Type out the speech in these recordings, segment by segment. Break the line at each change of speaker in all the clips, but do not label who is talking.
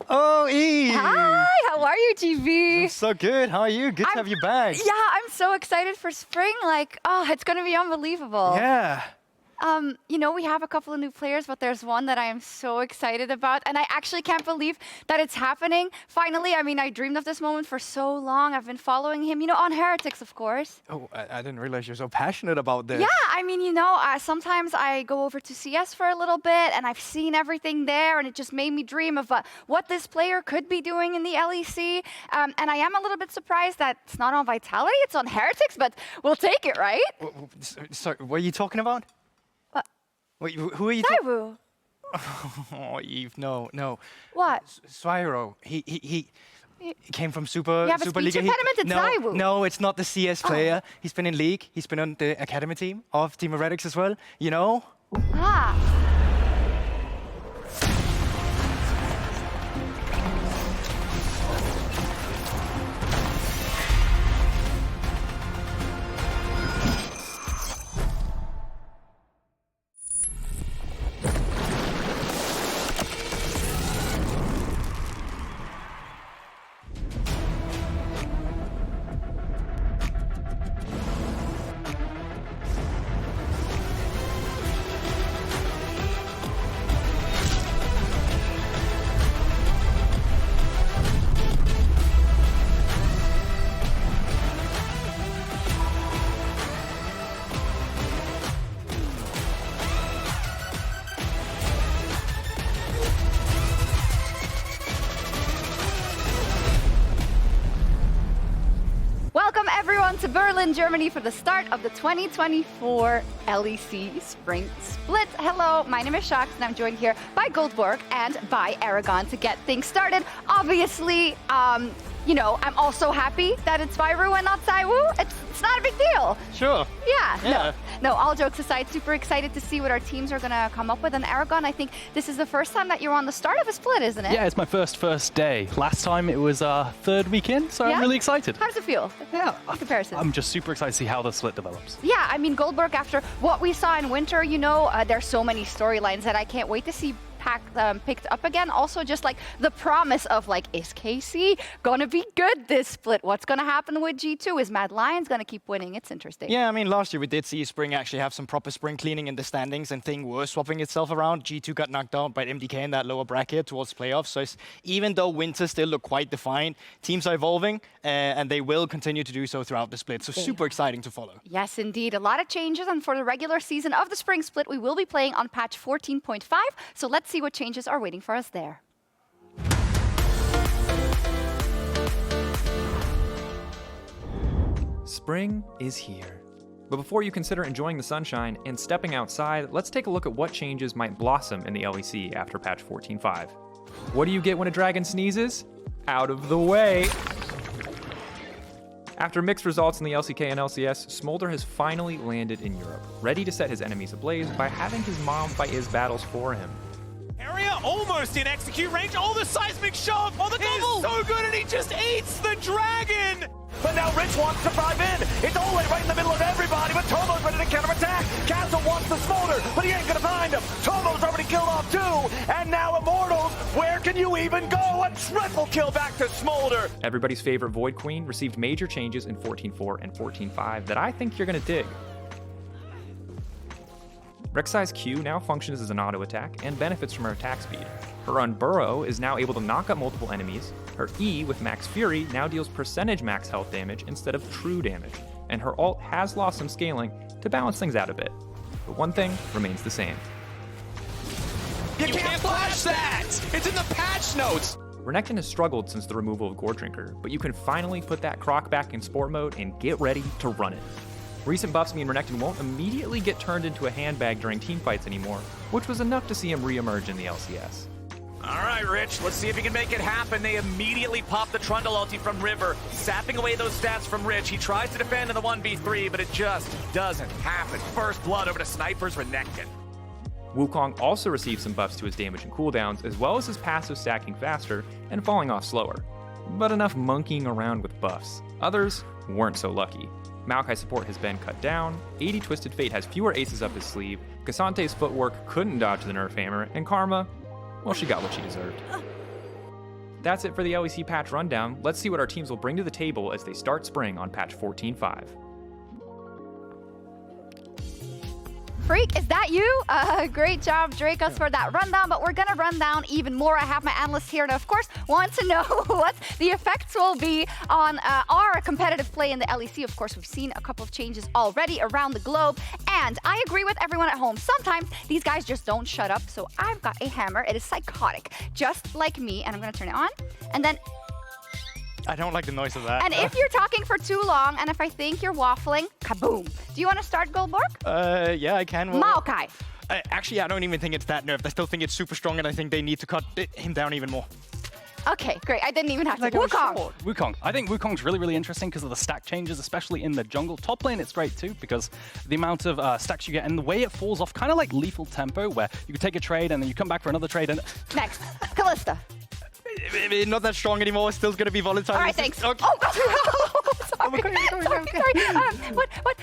Oh, Eve!
Hi, how are you, GB?
I'm so good. How are you? Good to have you back.
Yeah, I'm so excited for spring. Like, oh, it's gonna be unbelievable.
Yeah.
You know, we have a couple of new players, but there's one that I am so excited about, and I actually can't believe that it's happening. Finally, I mean, I dreamed of this moment for so long. I've been following him, you know, on Heretics, of course.
Oh, I didn't realize you're so passionate about this.
Yeah, I mean, you know, sometimes I go over to CS for a little bit, and I've seen everything there, and it just made me dream of what this player could be doing in the LEC. And I am a little bit surprised that it's not on Vitality, it's on Heretics, but we'll take it, right?
Sorry, what are you talking about?
What?
Wait, who are you?
Taiwu.
Oh, Eve, no.
What?
Swiro, he came from Super
You have a
Super
speech
League.
impediment? It's Taiwu.
No, it's not the CS player. He's been in League. He's been on the academy team of Team Heretics as well. You know?
Ah. Welcome everyone to Berlin, Germany for the start of the 2024 LEC Spring Split. Hello, my name is Shax and I'm joined here by Goldborg and by Aragon to get things started. Obviously, you know, I'm also happy that it's Viru and not Taiwu. It's not a big deal.
Sure.
Yeah. No, all jokes aside, super excited to see what our teams are going to come up with. And Aragon, I think this is the first time that you're on the start of a split, isn't it?
Yeah, it's my first day. Last time it was our third weekend, so
Yeah?
I'm really excited.
How does it feel?
Yeah,
In comparison.
I'm just super excited to see how the split develops.
Yeah, I mean, Goldberg, after what we saw in winter, you know, there's so many storylines that I can't wait to see picked up again. Also, just like the promise of like, is KC gonna be good this split? What's gonna happen with G2? Is Mad Lions gonna keep winning? It's interesting.
Yeah, I mean, last year we did see Spring actually have some proper spring cleaning in the standings, and thing was swapping itself around. G2 got knocked out by MDK in that lower bracket towards playoffs. So even though winter still look quite defined, teams are evolving, and they will continue to do so throughout the split. So super exciting to follow.
Yes, indeed. A lot of changes, and for the regular season of the spring split, we will be playing on patch 14.5. So let's see what changes are waiting for us there.
Spring is here. But before you consider enjoying the sunshine and stepping outside, let's take a look at what changes might blossom in the LEC after patch 14.5. What do you get when a dragon sneezes? Out of the way! After mixed results in the LCK and LCS, Smolder has finally landed in Europe, ready to set his enemies ablaze by having his mom fight his battles for him.
Area almost in execute range. Oh, the seismic shove. Oh, the double. Is so good, and he just eats the dragon.
But now Rich wants to drive in. It's Ole right in the middle of everybody, but Tomo's ready to counterattack. Castle wants the Smolder, but he ain't gonna find him. Tomo's already killed off two, and now Immortals, where can you even go? A triple kill back to Smolder.
Everybody's favorite Void Queen received major changes in 14.4 and 14.5 that I think you're gonna dig. Rek'Sai's Q now functions as an auto attack and benefits from her attack speed. Her Unburrow is now able to knock out multiple enemies. Her E with Max Fury now deals percentage max health damage instead of true damage. And her ult has lost some scaling to balance things out a bit. But one thing remains the same.
You can't flash that. It's in the patch notes.
Renekton has struggled since the removal of Gore Drinker, but you can finally put that Croc back in sport mode and get ready to run it. Recent buffs mean Renekton won't immediately get turned into a handbag during teamfights anymore, which was enough to see him re-emerge in the LCS.
All right, Rich, let's see if he can make it happen. They immediately pop the Trundle ulti from River, sapping away those stats from Rich. He tries to defend in the 1v3, but it just doesn't happen. First blood over to Sniper's Renekton.
Wukong also received some buffs to his damage and cooldowns, as well as his passive stacking faster and falling off slower. But enough monkeying around with buffs. Others weren't so lucky. Maokai's support has been cut down, 80 Twisted Fate has fewer aces up his sleeve, Cassante's footwork couldn't dodge the nerf hammer, and Karma, well, she got what she deserved. That's it for the LEC patch rundown. Let's see what our teams will bring to the table as they start spring on patch 14.5.
Freak, is that you? Great job, Dracos, for that rundown, but we're gonna run down even more. I have my analysts here, and of course, want to know what the effects will be on our competitive play in the LEC. Of course, we've seen a couple of changes already around the globe, and I agree with everyone at home. Sometimes these guys just don't shut up, so I've got a hammer. It is psychotic, just like me, and I'm gonna turn it on, and then
I don't like the noise of that.
and if you're talking for too long, and if I think you're waffling, kaboom. Do you want to start, Goldborg?
Yeah, I can. Well,
Maokai.
actually, I don't even think it's that nerfed. I still think it's super strong, and I think they need to cut him down even more.
Okay, great. I didn't even have to.
Like,
Wukong.
Wukong. I think Wukong's really, really interesting because of the stack changes, especially in the jungle. Top lane, it's great too because the amount of stacks you get and the way it falls off, kind of like lethal tempo, where you can take a trade and then you come back for another trade. And
Next, Callista.
Not that strong anymore. Still going to be volatile.
All right, thanks.
Okay.
Oh, sorry. Sorry. What?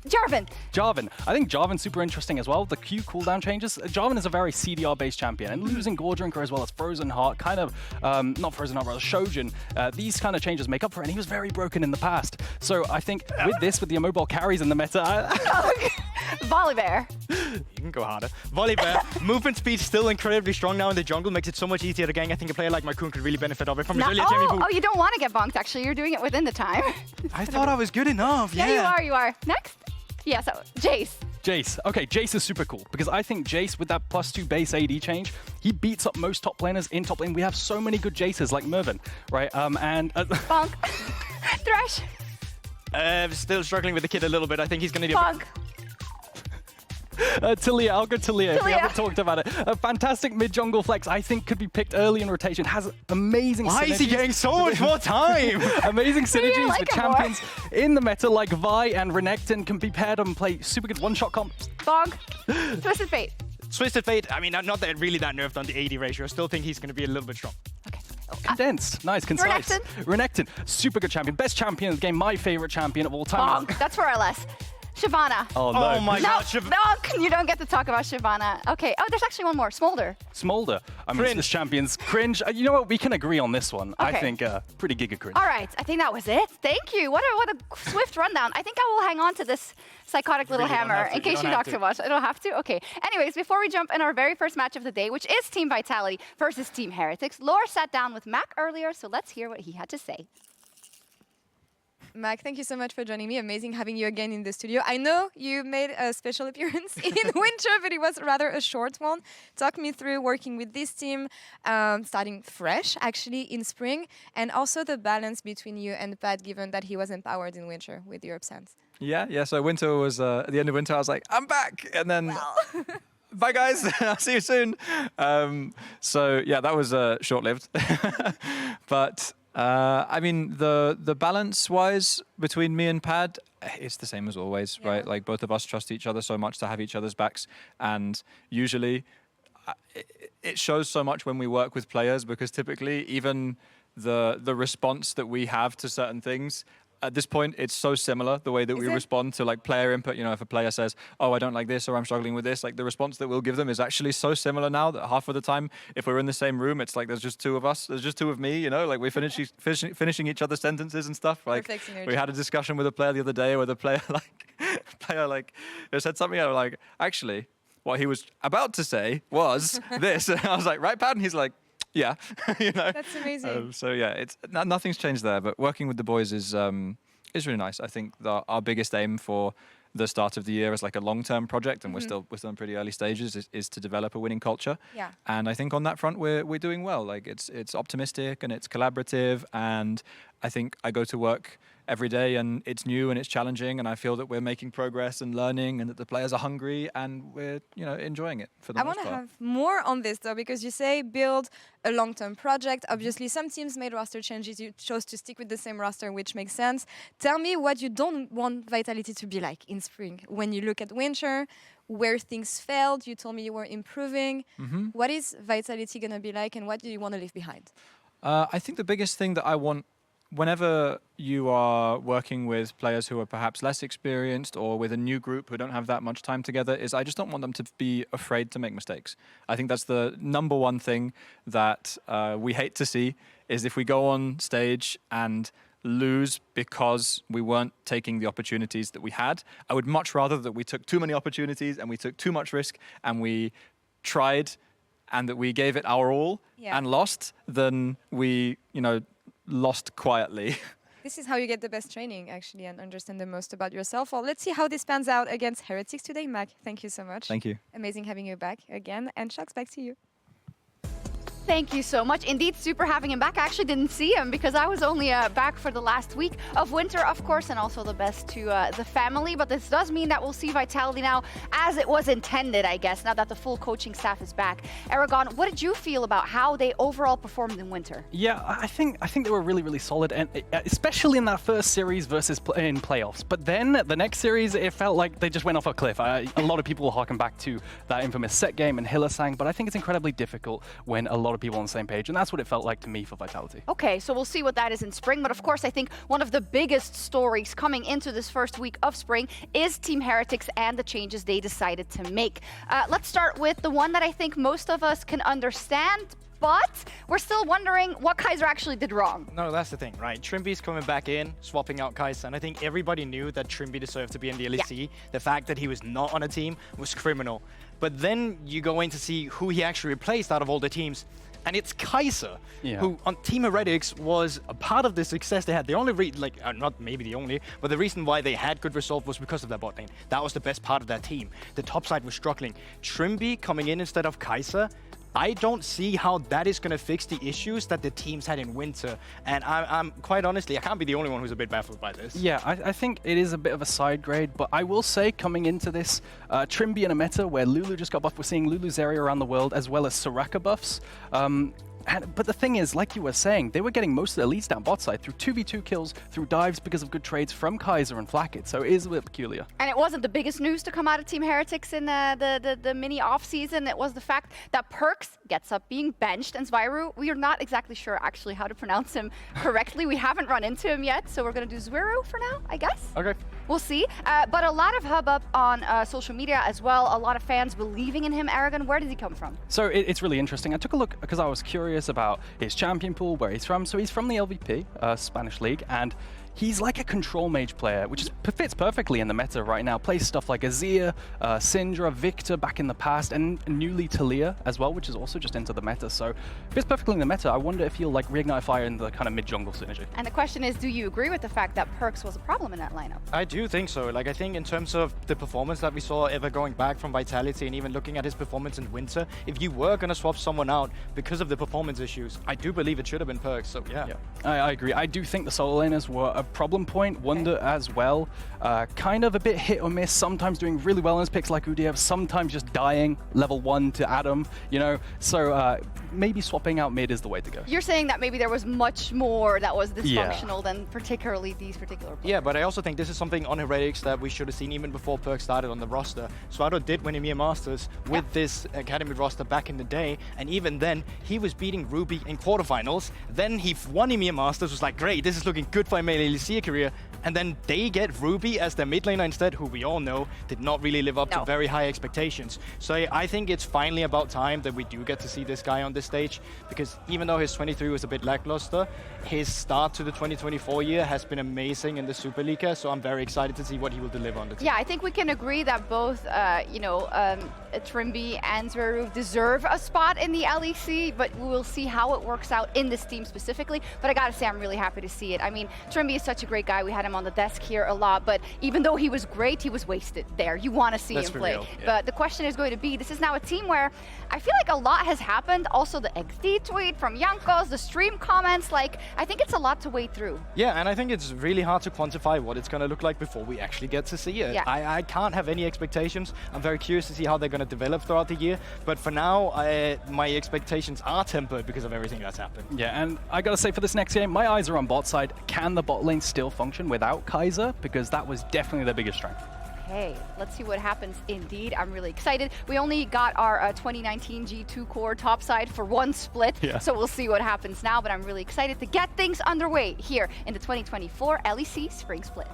Jarvan.
Jarvan. I think Jarvan's super interesting as well. The Q cooldown changes. Jarvan is a very CDR-based champion, and losing Gordrinker as well as Frozen Heart, kind of, not Frozen Heart, rather Shojin, these kind of changes make up for it, and he was very broken in the past. So I think with this, with the immobile carries in the meta,
Volibear.
You can go harder. Volibear, movement speed still incredibly strong now in the jungle, makes it so much easier to gank. I think a player like Marcoon could really benefit of it from his earlier Jimmy Boo.
Oh, you don't want to get bonked, actually. You're doing it within the time.
I thought I was good enough, yeah.
You are. Next? Yeah, so Jace.
Jace. Okay, Jace is super cool because I think Jace, with that +2 base AD change, he beats up most top laners in top lane. We have so many good Jaces like Mervin, right?
Bonk. Thresh.
Still struggling with the kid a little bit. I think he's going to do
Bonk.
Talia, I'll go Talia if we haven't talked about it. A fantastic mid-jungle flex, I think could be picked early in rotation. Has amazing synergies.
Why is he getting so much more time?
Amazing synergies
like
with
him more.
champions in the meta like Vi and Renekton can be paired and play super good one-shot comps.
Bonk. Twisted Fate.
Twisted Fate, I mean, not that really that nerfed on the AD ratio. I still think he's going to be a little bit strong.
Okay.
Condensed, nice, concise. Renekton, super good champion. Best champion of the game, my favorite champion of all time.
Bonk. That's for LS. Shyvana.
Oh, no.
Oh my god.
No, you don't get to talk about Shyvana. Okay. Oh, there's actually one more. Smolder.
Smolder. I mean,
Cringe.
this champion's cringe. You know what? We can agree on this one. I
Okay.
think pretty giga cringe.
All right. I think that was it. Thank you. What a swift rundown. I think I will hang on to this psychotic little
really don't
hammer
have to.
in
You
case
don't
you
have
talk
to.
too much. I don't have to? Okay. Anyways, before we jump in our very first match of the day, which is Team Vitality versus Team Heretics, Laura sat down with Mac earlier, so let's hear what he had to say.
Mac, thank you so much for joining me. Amazing having you again in the studio. I know you made a special appearance in winter, but it was rather a short one. Talk me through working with this team, starting fresh actually in spring, and also the balance between you and Pat, given that he was empowered in winter with your absence.
Yeah. So winter was at the end of winter. I was like, I'm back, and then bye guys, I'll see you soon. So yeah, that was short-lived, but. I mean, the balance-wise between me and Pad, it's the same as always, right? Like, both of us trust each other so much to have each other's backs, and usually it shows so much when we work with players, because typically even the response that we have to certain things, at this point, it's so similar, the way that we respond to like player input. You know, if a player says, oh, I don't like this, or I'm struggling with this, like the response that we'll give them is actually so similar now that half of the time, if we're in the same room, it's like there's just two of us, there's just two of me, you know, like we're finishing each other's sentences and stuff. Like, we had a discussion with a player the other day where the player said something, and I'm like, actually, what he was about to say was this. And I was like, right, Pat? And he's like, yeah, you know.
That's amazing.
So yeah, it's nothing's changed there. But working with the boys is really nice. I think our biggest aim for the start of the year is like a long-term project, and we're still in pretty early stages. Is to develop a winning culture.
Yeah.
And I think on that front we're doing well. Like it's optimistic and it's collaborative, and I think I go to work every day and it's new and it's challenging, and I feel that we're making progress and learning, and that the players are hungry, and we're enjoying it for the
I
most
want to
part.
have more on this though, because you say build a long-term project. Obviously, some teams made roster changes. You chose to stick with the same roster, which makes sense. Tell me what you don't want Vitality to be like in spring. When you look at winter, where things failed, you told me you were improving. What is Vitality going to be like, and what do you want to leave behind?
I think the biggest thing that I want whenever you are working with players who are perhaps less experienced or with a new group who don't have that much time together, is I just don't want them to be afraid to make mistakes. I think that's the number one thing that we hate to see, is if we go on stage and lose because we weren't taking the opportunities that we had. I would much rather that we took too many opportunities and we took too much risk and we tried and that we gave it our all and lost than we, lost quietly.
This is how you get the best training, actually, and understand the most about yourself. Well, let's see how this pans out against Heretics today. Mac, thank you so much.
Thank you.
Amazing having you back again. And Shocks, back to you.
Thank you so much. Indeed, super having him back. I actually didn't see him because I was only back for the last week of winter, of course, and also the best to the family. But this does mean that we'll see Vitality now as it was intended, I guess, now that the full coaching staff is back. Aragon, what did you feel about how they overall performed in winter?
Yeah, I think they were really, really solid, and especially in that first series versus in playoffs. But then the next series, it felt like they just went off a cliff. A lot of people will harken back to that infamous set game and Hylissang, but I think it's incredibly difficult when a lot of people on the same page, and that's what it felt like to me for Vitality.
Okay, so we'll see what that is in spring, but of course I think one of the biggest stories coming into this first week of spring is Team Heretics and the changes they decided to make. Let's start with the one that I think most of us can understand, but we're still wondering what Kaiser actually did wrong.
No, that's the thing, right? Trimby's coming back in, swapping out Kaiser, and I think everybody knew that Trimby deserved to be in the LEC. Yeah. The fact that he was not on a team was criminal. But then you go in to see who he actually replaced out of all the teams, and it's Kaiser, who on Team Heretics was a part of the success they had. The only not maybe the only, but the reason why they had good results was because of their bot lane. That was the best part of their team. The top side was struggling. Trimby coming in instead of Kaiser, I don't see how that is going to fix the issues that the teams had in winter. And I'm quite honestly, I can't be the only one who's a bit baffled by this.
Yeah, I think it is a bit of a side grade, but I will say coming into this, Trimby in a meta where Lulu just got buffed, we're seeing Lulu's area around the world as well as Soraka buffs. But the thing is, like you were saying, they were getting most of their leads down bot side through 2v2 kills, through dives because of good trades from Kaiser and FLICKR, so it is a bit peculiar.
And it wasn't the biggest news to come out of Team Heretics in the mini off-season. It was the fact that Perks gets up being benched, and Zwiru, we are not exactly sure actually how to pronounce him correctly. We haven't run into him yet, so we're going to do Zwiru for now, I guess.
Okay.
We'll see. But a lot of hubbub on social media as well, a lot of fans believing in him. Aragon, where did he come from?
So it's really interesting. I took a look because I was curious about his champion pool, where he's from. So he's from the LVP, Spanish League, and he's like a control mage player, which fits perfectly in the meta right now. Plays stuff like Azir, Syndra, Victor back in the past, and newly Talia as well, which is also just into the meta. So fits perfectly in the meta. I wonder if he'll like reignite fire in the kind of mid-jungle synergy.
And the question is, do you agree with the fact that Perks was a problem in that lineup?
I do think so. Like, I think in terms of the performance that we saw ever going back from Vitality and even looking at his performance in winter, if you were going to swap someone out because of the performance issues, I do believe it should have been Perks. So yeah.
I agree. I do think the solo laners were a problem point. Wunder as well. Kind of a bit hit or miss, sometimes doing really well in his picks like Udiev, sometimes just dying level 1 to Adam, so maybe swapping out mid is the way to go.
You're saying that maybe there was much more that was dysfunctional than particularly these particular players.
Yeah, but I also think this is something on Heretics that we should have seen even before Perk started on the roster. Swado did win EMEA Masters with this Academy roster back in the day, and even then he was beating Ruby in quarterfinals. Then he won EMEA Masters, was like, great, this is looking good for my LEC career. And then they get Ruby as their mid laner instead, who we all know did not really live up to very high expectations. So I think it's finally about time that we do get to see this guy on this stage, because even though his 23 was a bit lackluster, his start to the 2024 year has been amazing in the Super League, so I'm very excited to see what he will deliver on the team.
Yeah, I think we can agree that both, Trimby and Zverev deserve a spot in the LEC, but we will see how it works out in this team specifically. But I gotta say, I'm really happy to see it. I mean, Trimby is such a great guy. We had him on the desk here a lot, but even though he was great, he was wasted there. You want to see him play.
Real, yeah.
But the question is going to be, this is now a team where I feel like a lot has happened. Also the XD tweet from Jankos, the stream comments, like, I think it's a lot to wade through.
Yeah, and I think it's really hard to quantify what it's going to look like before we actually get to see it.
Yeah.
I can't have any expectations. I'm very curious to see how they're going to develop throughout the year, but for now, my expectations are tempered because of everything that's happened.
Yeah, and I gotta say for this next game, my eyes are on bot side. Can the bot lane still function without Kaiser? Because that was definitely their biggest strength.
Okay, let's see what happens indeed. I'm really excited. We only got our 2019 G2 core topside for one split, so we'll see what happens now, but I'm really excited to get things underway here in the 2024 LEC Spring Split.